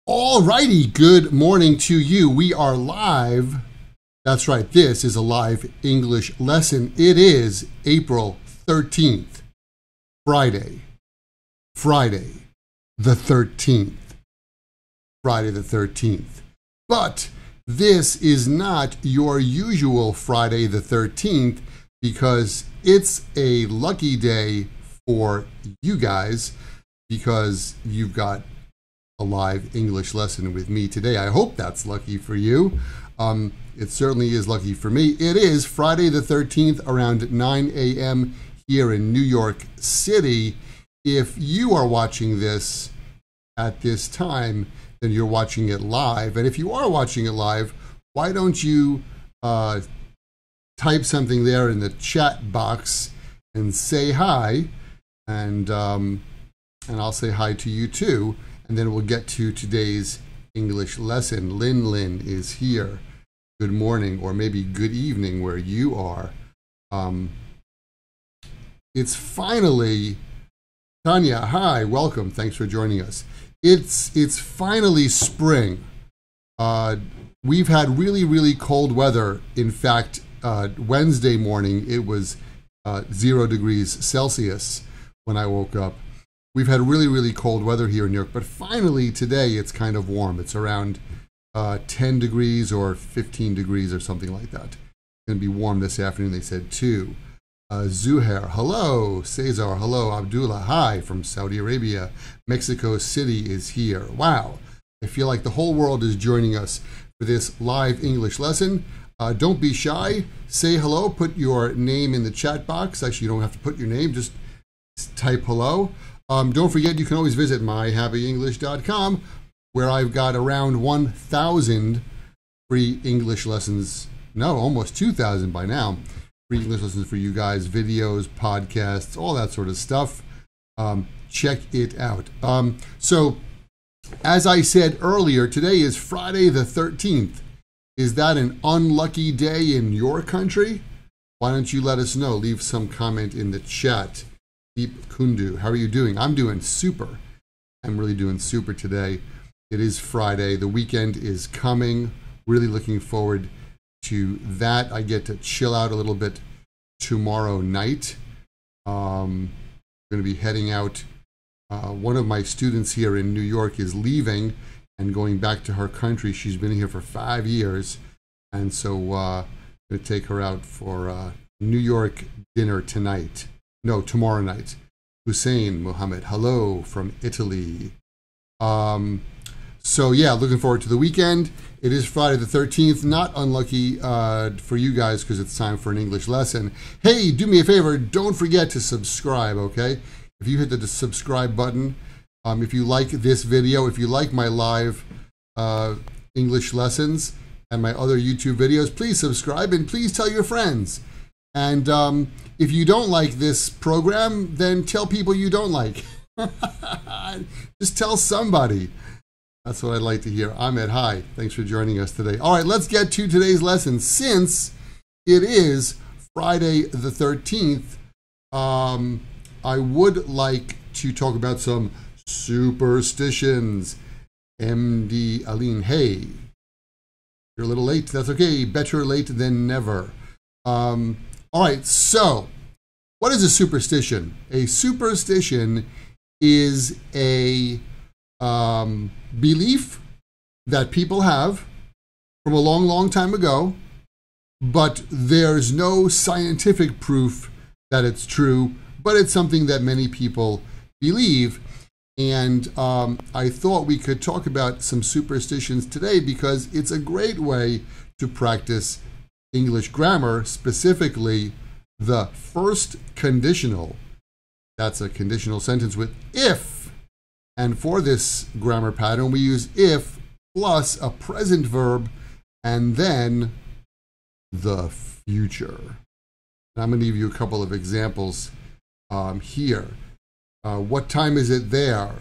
Alrighty, good morning to you. We are live. That's right, this is a live English lesson. It is April 13th, Friday the 13th. Friday the 13th. But this is not your usual Friday the 13th because it's a lucky day for you guys because you've got a live English lesson with me today. I hope that's lucky for you. It certainly is lucky for me. It is Friday the 13th around 9 a.m. here in New York City. If you are watching this at this time, then you're watching it live. And if you are watching it live, why don't you type something there in the chat box and say hi, and I'll say hi to you too. And then we'll get to today's English lesson. Lin is here. Good morning, or maybe good evening where you are. It's finally, Tanya, hi, welcome. Thanks for joining us. It's finally spring. We've had really cold weather. In fact, Wednesday morning, it was 0 degrees Celsius when I woke up. We've had really cold weather here in New York, but finally today it's kind of warm. It's around 10 degrees or 15 degrees or something like that. It's going to be warm this afternoon, they said too. Zuhair, hello. Cesar, hello. Abdullah, hi from Saudi Arabia. Mexico City is here. Wow. I feel like the whole world is joining us for this live English lesson. Don't be shy. Say hello. Put your name in the chat box. Actually, you don't have to put your name. Just type hello. Don't forget, you can always visit myhappyenglish.com, where I've got around 1,000 free English lessons. No, almost 2,000 by now. Free English lessons for you guys, videos, podcasts, all that sort of stuff. Check it out. So, as I said earlier, today is Friday the 13th. Is that an unlucky day in your country? Why don't you let us know? Leave some comment in the chat. Deep Kundu, how are you doing? I'm doing super. I'm really doing super today. It is Friday. The weekend is coming. Really looking forward to that. I get to chill out a little bit tomorrow night. I'm going to be heading out. One of my students here in New York is leaving and going back to her country. She's been here for 5 years. And so I'm going to take her out for New York dinner tonight. No, tomorrow night. Hussein Mohammed, hello from Italy. So yeah, looking forward to the weekend. It is Friday the 13th. Not unlucky for you guys because it's time for an English lesson. Hey, do me a favor. Don't forget to subscribe, okay? If you hit the subscribe button, if you like this video, if you like my live English lessons and my other YouTube videos, please subscribe and please tell your friends. And if you don't like this program, then tell people you don't like. Just tell somebody. That's what I'd like to hear. Ahmed, hi. Thanks for joining us today. All right, let's get to today's lesson. Since it is Friday the 13th, I would like to talk about some superstitions. MD Aline, hey. You're a little late. That's okay. Better late than never. All right, so what is a superstition? A superstition is a belief that people have from a long time ago, but there's no scientific proof that it's true, but it's something that many people believe. And I thought we could talk about some superstitions today because it's a great way to practice English grammar, specifically the first conditional. That's a conditional sentence with if. And for this grammar pattern, we use if plus a present verb and then the future. And I'm going to give you a couple of examples here. What time is it there?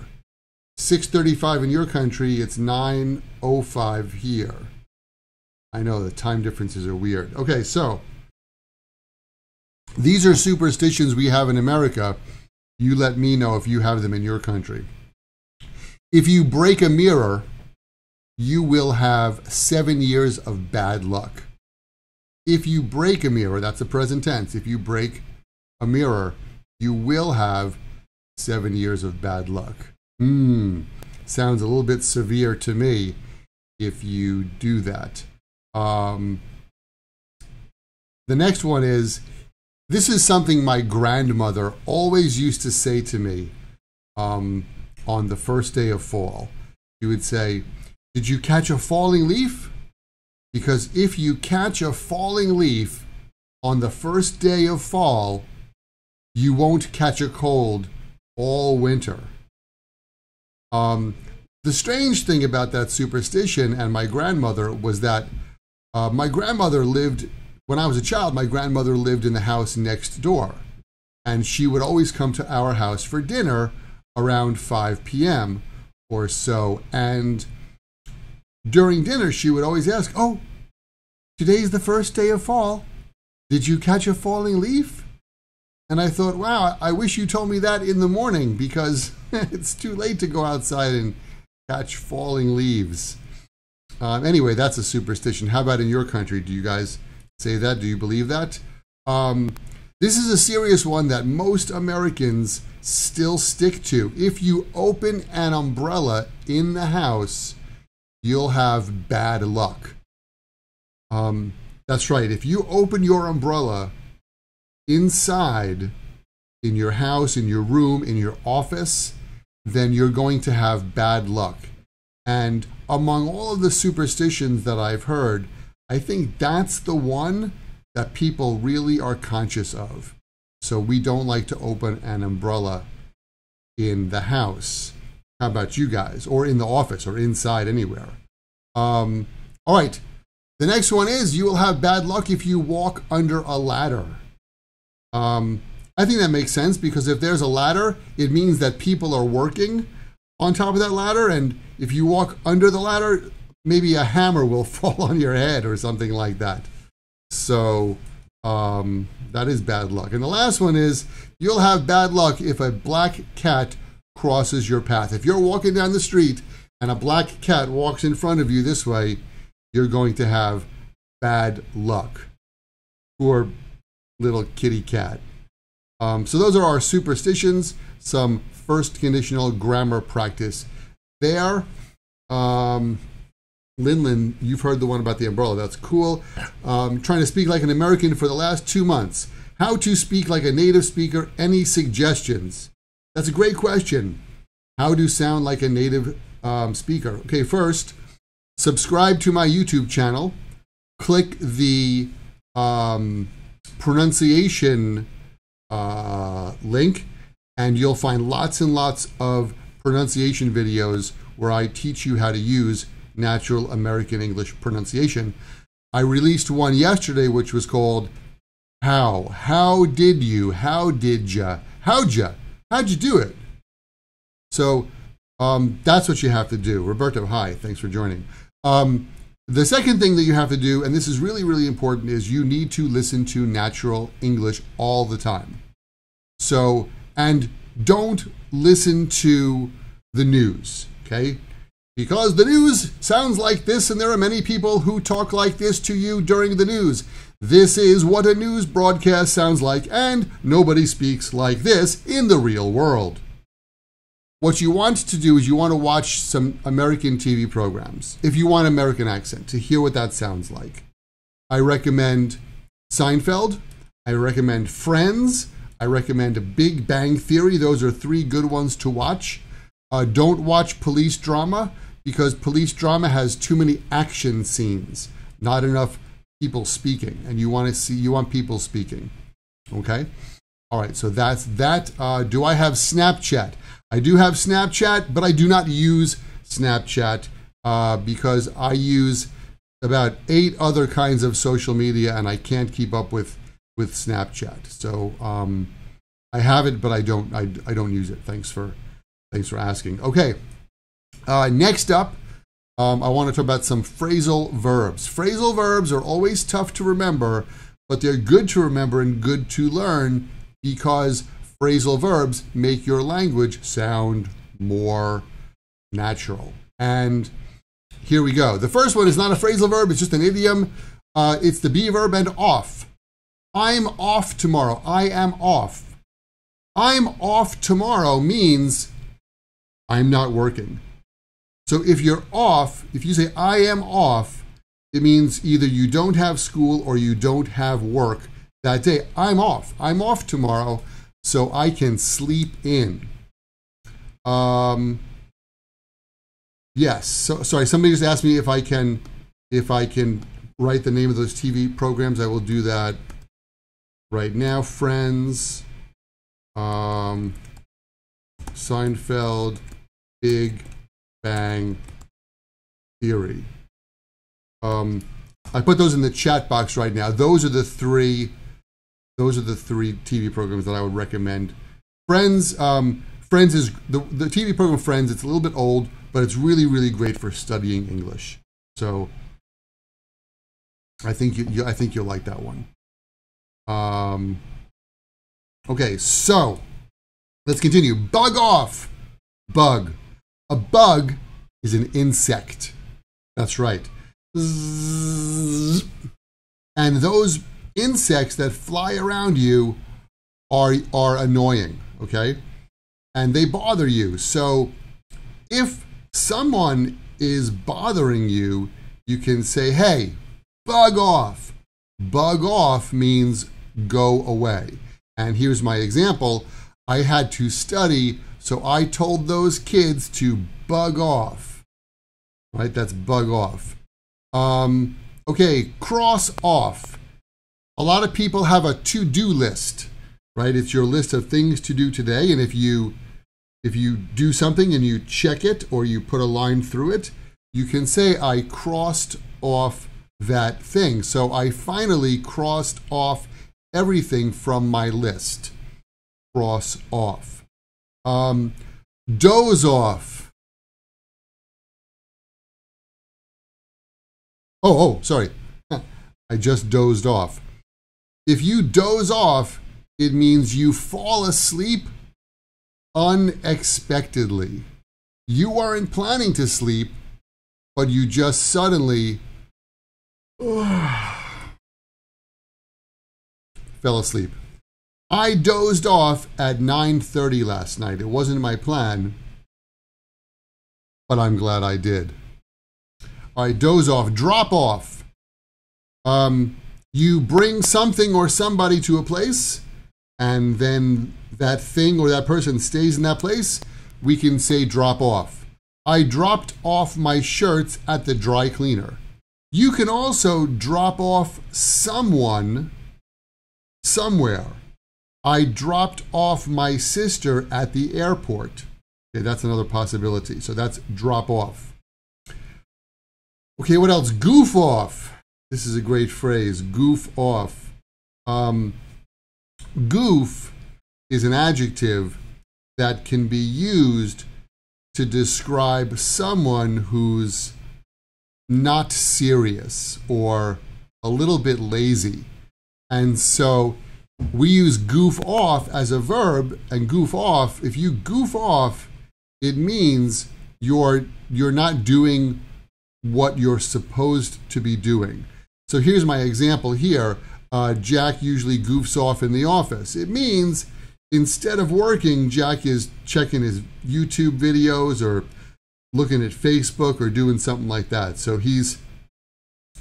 6:35 in your country, it's 9:05 here. I know the time differences are weird. Okay, so these are superstitions we have in America. You let me know if you have them in your country. If you break a mirror, you will have 7 years of bad luck. If you break a mirror, that's the present tense. If you break a mirror, you will have 7 years of bad luck. Sounds a little bit severe to me if you do that. The next one is, this is something my grandmother always used to say to me on the first day of fall. She would say, "Did you catch a falling leaf? Because if you catch a falling leaf on the first day of fall, you won't catch a cold all winter." The strange thing about that superstition and my grandmother was that my grandmother lived, when I was a child, my grandmother lived in the house next door. And she would always come to our house for dinner around 5 p.m. or so. And during dinner, she would always ask, "Oh, today's the first day of fall. Did you catch a falling leaf?" And I thought, wow, I wish you told me that in the morning, because it's too late to go outside and catch falling leaves. Anyway, that's a superstition. How about in your country? Do you guys say that? Do you believe that? This is a serious one that most Americans still stick to. If you open an umbrella in the house, you'll have bad luck. That's right. If you open your umbrella inside, in your house, in your room, in your office, then you're going to have bad luck. And among all of the superstitions that I've heard, I think that's the one that people really are conscious of. So we don't like to open an umbrella in the house. How about you guys? Or in the office, or inside, anywhere. All right. The next one is, you will have bad luck if you walk under a ladder. I think that makes sense, because if there's a ladder, it means that people are working on top of that ladder. And if you walk under the ladder, maybe a hammer will fall on your head or something like that. So that is bad luck. And the last one is, you'll have bad luck if a black cat crosses your path. If you're walking down the street and a black cat walks in front of you this way, you're going to have bad luck. Poor little kitty cat. So those are our superstitions, some first conditional grammar practice there. Linlin, you've heard the one about the umbrella. That's cool. Trying to speak like an American for the last 2 months. How to speak like a native speaker. Any suggestions? That's a great question. How to sound like a native speaker. Okay, first, subscribe to my YouTube channel. Click the pronunciation link, and you'll find lots and lots of pronunciation videos where I teach you how to use natural American English pronunciation. I released one yesterday which was called How did you? How did ya? How'd you do it? So that's what you have to do. Roberto, hi, thanks for joining. The second thing that you have to do, and this is really, really important, is you need to listen to natural English all the time. So, and don't listen to the news, okay? Because the news sounds like this, and there are many people who talk like this to you during the news. This is what a news broadcast sounds like, and nobody speaks like this in the real world. What you want to do is you want to watch some American TV programs, if you want American accent, to hear what that sounds like. I recommend Seinfeld. I recommend Friends. I recommend Big Bang Theory. Those are 3 good ones to watch. Don't watch police drama, because police drama has too many action scenes, not enough people speaking, and you want people speaking. Okay? All right, so that's that. Do I have Snapchat? I do have Snapchat, but I do not use Snapchat because I use about 8 other kinds of social media, and I can't keep up with Snapchat. So I have it, but I don't use it. Thanks for asking. Okay, next up, I want to talk about some phrasal verbs. Phrasal verbs are always tough to remember, but they're good to remember and good to learn, because phrasal verbs make your language sound more natural. And here we go. The first one is not a phrasal verb, it's just an idiom. It's the be verb and off. I'm off tomorrow. I am off. I'm off tomorrow means I'm not working. So if you're off, if you say I am off, it means either you don't have school or you don't have work that day. I'm off. I'm off tomorrow, so I can sleep in. Yes. So sorry, somebody just asked me if I can write the name of those TV programs. I will do that right now. Friends, Seinfeld, Big Bang Theory. I put those in the chat box right now. Those are the three TV programs that I would recommend. Friends, Friends is the TV program Friends. It's a little bit old, but it's really, really great for studying English. So I think you'll like that one. Okay, so let's continue. Bug off. Bug. A bug is an insect. That's right. And those insects that fly around you are annoying, okay? And they bother you. So if someone is bothering you, you can say, hey, bug off. Bug off means go away. And here's my example. I had to study, so I told those kids to bug off. Right? That's bug off. Okay, cross off. A lot of people have a to-do list, right? It's your list of things to do today, and if you do something and you check it or you put a line through it, you can say, I crossed off that thing. So I finally crossed off everything from my list. Cross off. Doze off. Oh, sorry. I just dozed off. If you doze off, it means you fall asleep unexpectedly. You weren't planning to sleep, but you just suddenly fell asleep. I dozed off at 9:30 last night. It wasn't my plan, but I'm glad I did. All right, doze off. Drop off. You bring something or somebody to a place, and then that thing or that person stays in that place. We can say drop off. I dropped off my shirts at the dry cleaner. You can also drop off someone somewhere. I dropped off my sister at the airport. Okay, that's another possibility. So that's drop off. Okay, what else? Goof off. This is a great phrase, goof off. Goof is an adjective that can be used to describe someone who's not serious or a little bit lazy. And so we use goof off as a verb, and goof off, if you goof off, it means you're not doing what you're supposed to be doing. So here's my example here. Jack usually goofs off in the office. It means instead of working, Jack is checking his YouTube videos or looking at Facebook or doing something like that. So he's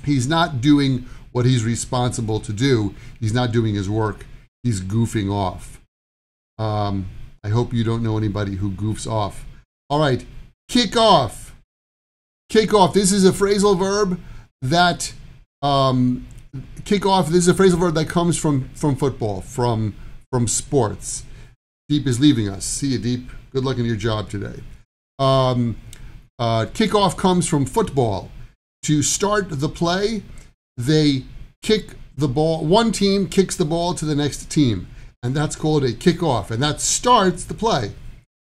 not doing what he's responsible to do. He's not doing his work. He's goofing off. I hope you don't know anybody who goofs off. All right, kick off. Kick off. This is a phrasal verb that kick off. This is a phrasal verb that comes from football, from sports. Deep is leaving us. See you, Deep. Good luck in your job today. Kickoff comes from football. To start the play, they kick the ball. One team kicks the ball to the next team, and that's called a kickoff, and that starts the play.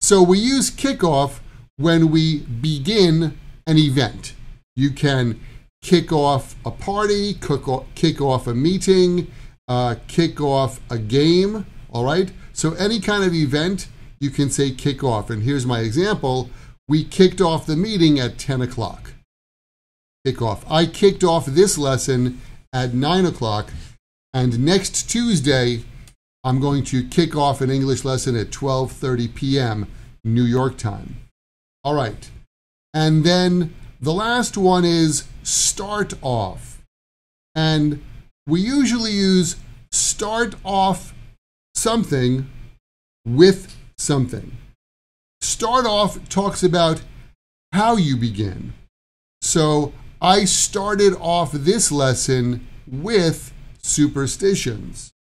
So we use kickoff when we begin an event. You can kick off a party, kick off a meeting, kick off a game, all right? So any kind of event, you can say kick off. And here's my example. We kicked off the meeting at 10 o'clock. kickoff. I kicked off this lesson at 9 o'clock, and next Tuesday, I'm going to kick off an English lesson at 12:30 p.m. New York time. All right. And then the last one is start off. And we usually use start off something with something. Start off talks about how you begin. So I started off this lesson with superstitions.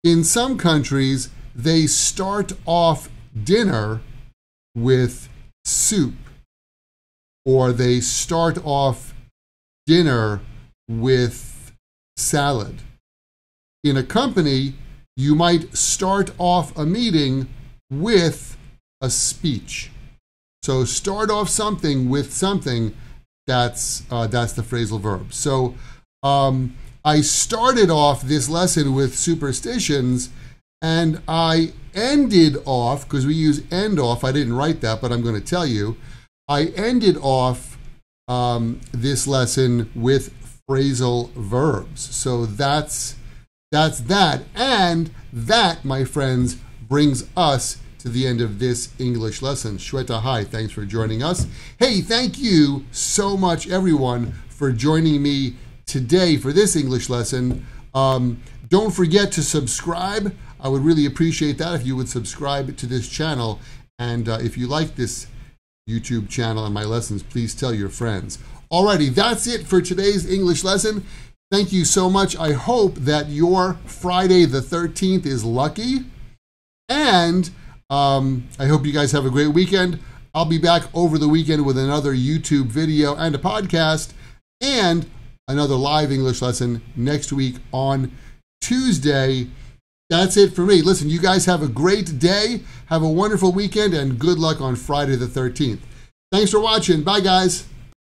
In some countries, they start off dinner with soup, or they start off dinner with salad. In a company, you might start off a meeting with a speech. So start off something with something, that's the phrasal verb. So I started off this lesson with superstitions, and I ended off, because we use end off, I didn't write that, but I'm going to tell you, I ended off this lesson with phrasal verbs. So that's that. And that, my friends, brings us to the end of this English lesson. Shweta, hi, thanks for joining us. Hey, thank you so much, everyone, for joining me today for this English lesson. Don't forget to subscribe. I would really appreciate that if you would subscribe to this channel. And if you like this YouTube channel and my lessons, please tell your friends. Alrighty, that's it for today's English lesson. Thank you so much. I hope that your Friday the 13th is lucky. And I hope you guys have a great weekend. I'll be back over the weekend with another YouTube video and a podcast, and another live English lesson next week on Tuesday. That's it for me. Listen, you guys have a great day. Have a wonderful weekend, and good luck on Friday the 13th. Thanks for watching. Bye, guys.